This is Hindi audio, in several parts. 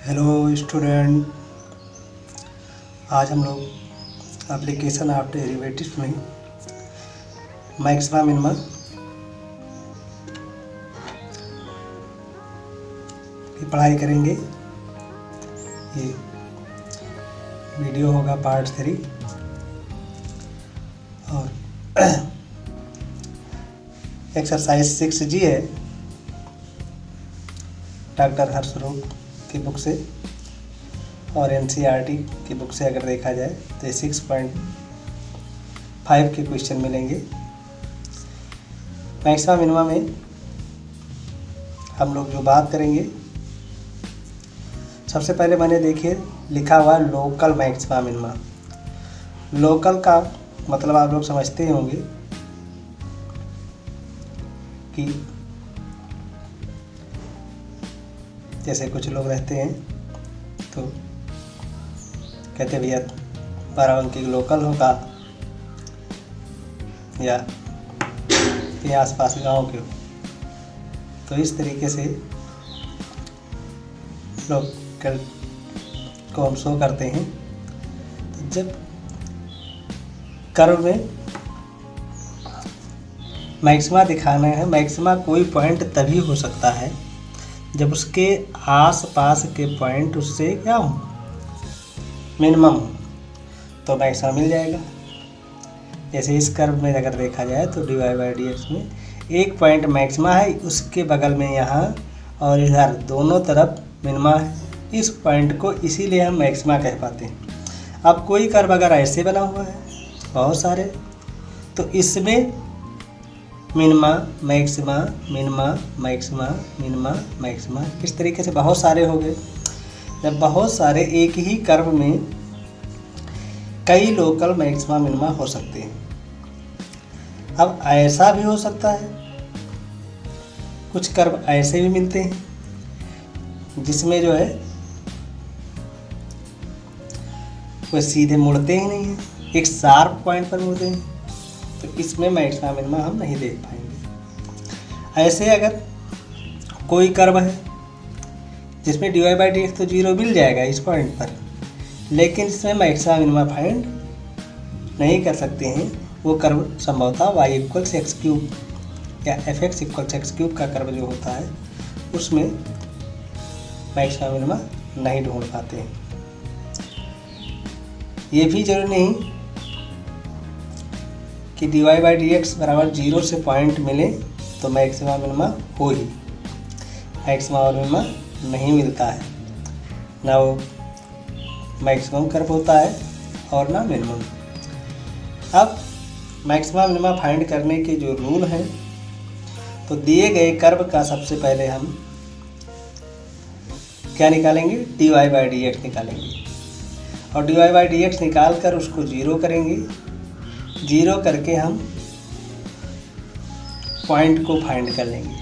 हेलो स्टूडेंट, आज हम लोग एप्लीकेशन ऑफ डेरिवेटिव्स में मैक्सिमा मिनिमा की पढ़ाई करेंगे। ये वीडियो होगा पार्ट 3 और एक्सरसाइज 6G है डॉक्टर हर्षरूप की बुक से और NCERT की बुक से अगर देखा जाए तो 6.5 के क्वेश्चन मिलेंगे। मैक्सिमा मिनिमा में हम लोग जो बात करेंगे, सबसे पहले मैंने देखिए लिखा हुआ लोकल मैक्सिमा मिनिमा। लोकल का मतलब आप लोग समझते ही होंगे कि जैसे कुछ लोग रहते हैं तो कहते भैया बाराबंकी लोकल होगा या ये आसपास गांव के हो, तो इस तरीके से लोकल को हम शो करते हैं। तो जब कर्व में मैक्सिमा दिखाना है, मैक्सिमा कोई पॉइंट तभी हो सकता है जब उसके आसपास के पॉइंट उससे क्या हो, मिनिमम हो, तो मैक्सिमा मिल जाएगा। जैसे इस कर्व में अगर देखा जाए तो dy/dx में एक पॉइंट मैक्सिमा है, उसके बगल में यहाँ और इधर दोनों तरफ मिनिमा है। इस पॉइंट को इसीलिए हम मैक्सिमा कह पाते हैं। अब कोई कर्व अगर ऐसे बना हुआ है बहुत सारे, तो इसमें minima maxima minima maxima minima maxima इस तरीके से बहुत सारे हो गए। जब बहुत सारे एक ही कर्व में कई लोकल मैक्सिमा मिनिमा हो सकते हैं। अब ऐसा भी हो सकता है, कुछ कर्व ऐसे भी मिलते हैं जिसमें जो है वो सीधे मुड़ते ही नहीं है, एक शार्प पॉइंट पर मुड़ते हैं, तो इसमें मैक्सिमा मिनिमा हम नहीं देख पाएंगे। ऐसे अगर कोई कर्व है जिसमें dy/dx तो 0 मिल जाएगा इस पॉइंट पर, लेकिन इसमें मैक्सिमा मिनिमा फाइंड नहीं कर सकते हैं, वो कर्व संभवतः y=x³ या fx=x³ का कर्व जो होता है उसमें मैक्सिमा मिनिमा नहीं ढूंढ पाते हैं। ये भी जरूरी नहीं कि dy/dx बराबर 0 से पॉइंट मिले तो मैक्सिमा मिनिमा हो ही। मैक्सिमा और मिनिमा नहीं मिलता है, ना वो मैक्सिमम कर्व होता है और ना मिनिमम। अब मैक्सिमा मिनिमा फाइंड करने के जो रूल हैं, तो दिए गए कर्व का सबसे पहले हम क्या निकालेंगे, dy/dx निकालेंगे और dy/dx निकाल कर उसको 0 करेंगे। 0 करके हम पॉइंट को फाइंड कर लेंगे।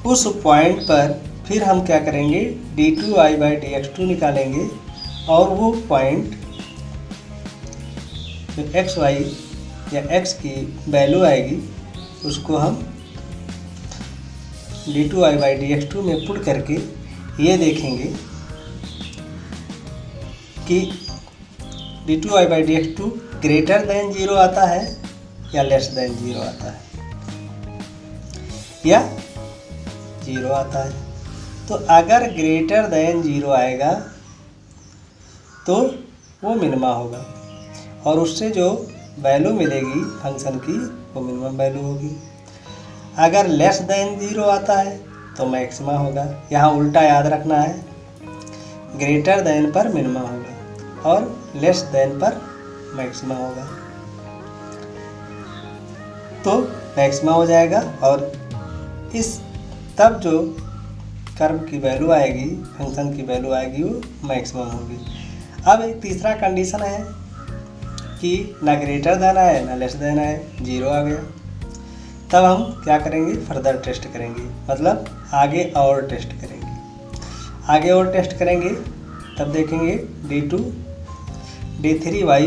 उस पॉइंट पर फिर हम क्या करेंगे, d2i/dx2 निकालेंगे और वो पॉइंट जो xy या x की वैल्यू आएगी उसको हम d2i/dx2 में पुट करके ये देखेंगे कि d2i/dx2 ग्रेटर देन 0 आता है या लेस देन 0 आता है या 0 आता है। तो अगर ग्रेटर देन 0 आएगा तो वो मिनिमा होगा और उससे जो वैल्यू मिलेगी फंक्शन की वो मिनिमम वैल्यू होगी। अगर लेस देन 0 आता है तो मैक्सिमा होगा। यहाँ उल्टा याद रखना है, ग्रेटर देन पर मिनिमा होगा और लेस देन पर मैक्सिमा होगा, तो मैक्सिमा हो जाएगा और इस तब जो कर्व की वैल्यू आएगी, फंक्शन की वैल्यू आएगी, वो मैक्सिमम होगी। अब एक तीसरा कंडीशन है कि ना ग्रेटर देन है ना लेस देन है, 0 आ गया। तब हम क्या करेंगे, फर्दर टेस्ट करेंगे, मतलब आगे और टेस्ट करेंगे। आगे और टेस्ट करेंगे तब देखेंगे d2 d3y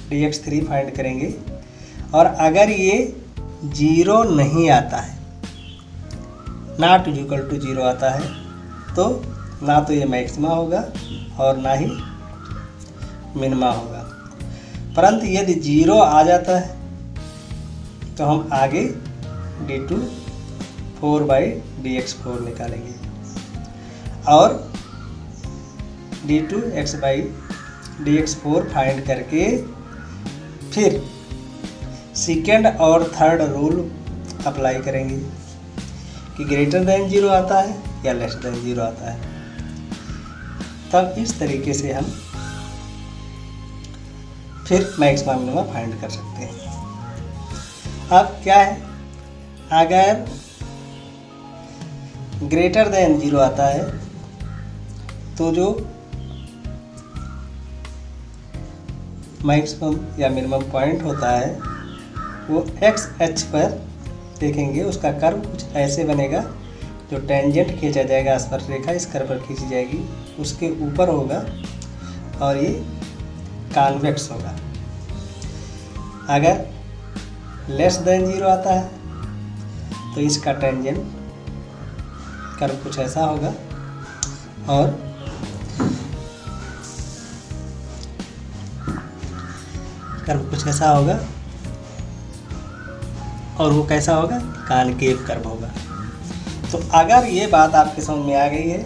dx3 फाइंड करेंगे और अगर ये 0 नहीं आता है, नॉट इक्वल टू 0 आता है, तो ना तो ये मैक्सिमा होगा और ना ही मिनिमा होगा। परंतु यदि 0 आ जाता है तो हम आगे d2 4/dx4 निकालेंगे और d2 x/dx4 फाइंड करके फिर सेकेंड और थर्ड रूल अप्लाई करेंगे कि ग्रेटर देन 0 आता है या लेस देन 0 आता है। तब इस तरीके से हम फिर मैक्सिमा मिनिमा फाइंड कर सकते हैं। अब क्या है, अगर ग्रेटर देन 0 आता है तो जो मैक्सिमम या मिनिमम पॉइंट होता है वो एक्स एच पर देखेंगे, उसका कर्व कुछ ऐसे बनेगा, जो टेंजेंट खींचा जाएगा स्पर्शरेखा इस कर्व पर खींची जाएगी, उसके ऊपर होगा और ये कॉन्वेक्स होगा। अगर लेस देन 0 आता है तो इसका टेंजेंट कर्व कुछ ऐसा होगा और कर्व कुछ ऐसा होगा और वो कैसा होगा, कॉनकेव कर्व होगा। तो अगर ये बात आपके समझ में आ गई है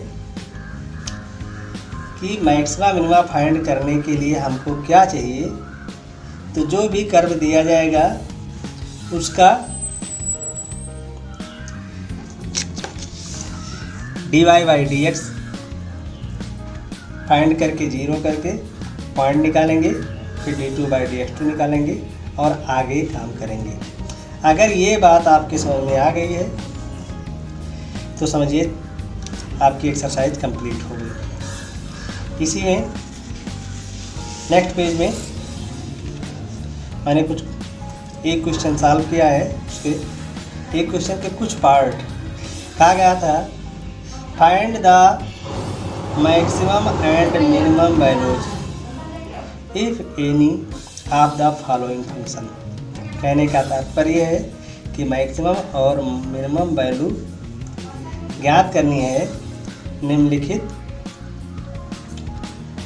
कि मैक्सिमा मिनिमा फाइंड करने के लिए हमको क्या चाहिए, तो जो भी कर्व दिया जाएगा उसका dy/dx फाइंड करके 0 करके पॉइंट निकालेंगे, फिर d2/dx2 निकालेंगे और आगे काम करेंगे। अगर ये बात आपके समझ में आ गई है तो समझिए आपकी एक्सरसाइज कंप्लीट हो गई। इसी में नेक्स्ट पेज में मैंने कुछ एक क्वेश्चन सॉल्व किया है, उसके एक क्वेश्चन के कुछ पार्ट कहा गया था, find the maximum and minimum values if any of the following function. कहने का तात्पर्य है कि मैक्सिमम और मिनिमम वैल्यू ज्ञात करनी है निम्नलिखित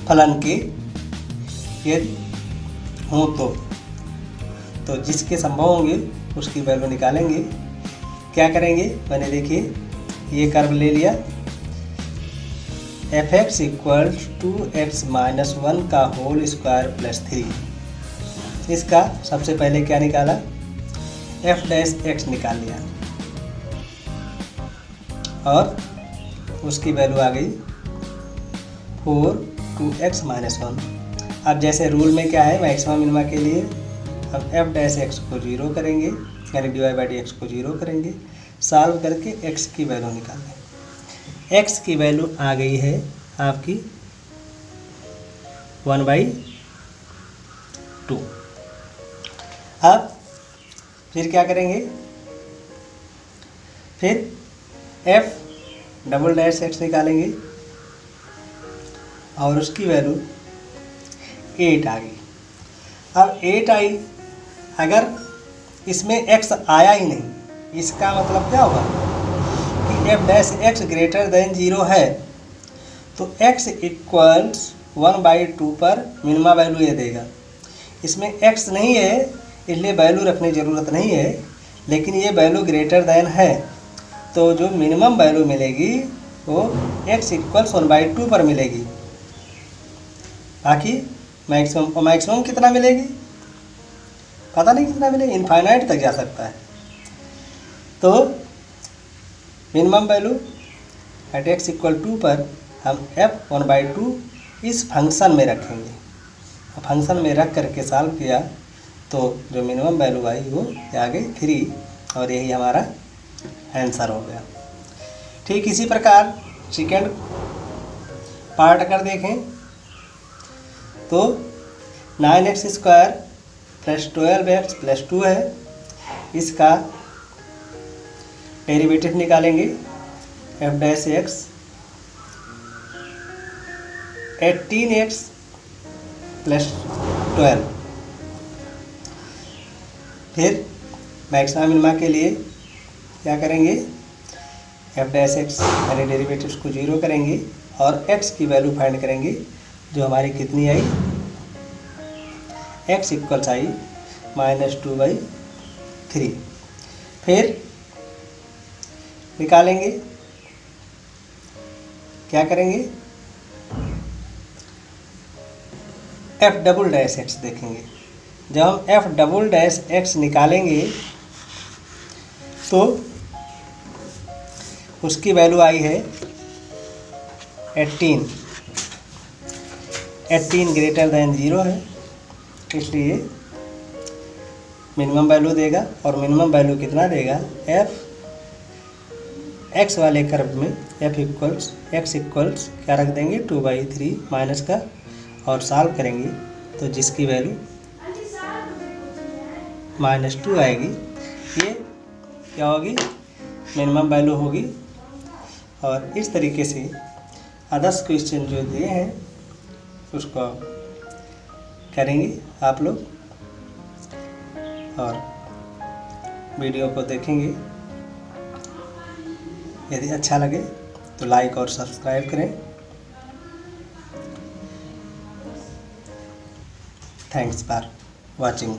फलन के यदि हो तो जिसके संभव होंगे उसकी वैल्यू निकालेंगे। क्या करेंगे, मैंने देखिए ये कर्व ले लिया, fx = x-1 का होल स्क्वायर प्लस 3। इसका सबसे पहले क्या निकाला, f' निकाल लिया और उसकी वैल्यू आ गई 4 2x-1। अब जैसे रूल में क्या है, मैक्सिमा मिनिमा के लिए हम f' को 0 करेंगे, यानी dy/dx को 0 करेंगे, सॉल्व करके x की वैल्यू निकालें। x की वैल्यू आ गई है आपकी 1/2। अब फिर क्या करेंगे, फिर f"x निकालेंगे और उसकी वैल्यू 8 आ गई। अब 8 आई, अगर इसमें x आया ही नहीं, इसका मतलब क्या होगा कि f' ग्रेटर देन 0 है, तो x = 1/2 पर मिनिमा वैल्यू ये देगा। इसमें x नहीं है इसलिए वैल्यू रखने की ज़रूरत नहीं है, लेकिन ये वैल्यू ग्रेटर देन है तो जो मिनिमम वैल्यू मिलेगी वो x = 1/2 पर मिलेगी। बाकी मैक्सिमम कितना मिलेगी पता नहीं कितना मिलेगी, इनफाइनाइट तक जा सकता है। तो मिनिमम वैल्यू एट x = 2 पर हम f1/2 इस फंक्शन में रखेंगे। फंक्शन में रख करके सॉल्व किया तो जो मिनिमम वैल्यू आई वो आ गई 3 और यही हमारा आंसर हो गया। ठीक इसी प्रकार सेकेंड पार्ट अगर देखें तो 9x² + 12x + 2 है, इसका डेरिवेटिव निकालेंगे f' 18x + 12। फिर मैक्सिमा मिनिमा के लिए क्या करेंगे, एफ डैश एक्स यानी डेरिवेटिव्स को 0 करेंगे और एक्स की वैल्यू फाइंड करेंगे जो हमारी कितनी आई, एक्स इक्वल्स आई -2/3। फिर निकालेंगे, क्या करेंगे, एफ डबल डैश एक्स देखेंगे। जब हम एफ डबल डैश एक्स निकालेंगे तो उसकी वैल्यू आई है 18 ग्रेटर दैन 0 है, इसलिए मिनिमम वैल्यू देगा। और मिनिमम वैल्यू कितना देगा, एफ एक्स वाले कर्व में एफ इक्वल्स एक्स इक्वल्स क्या रख देंगे 2/3 माइनस का, और सॉल्व करेंगे तो जिसकी वैल्यू -2 आएगी। ये क्या होगी, मिनिमम वैल्यू होगी। और इस तरीके से अदर्स क्वेश्चन जो दिए हैं उसको करेंगे आप लोग, और वीडियो को देखेंगे। यदि अच्छा लगे तो लाइक और सब्सक्राइब करें। Thanks for watching.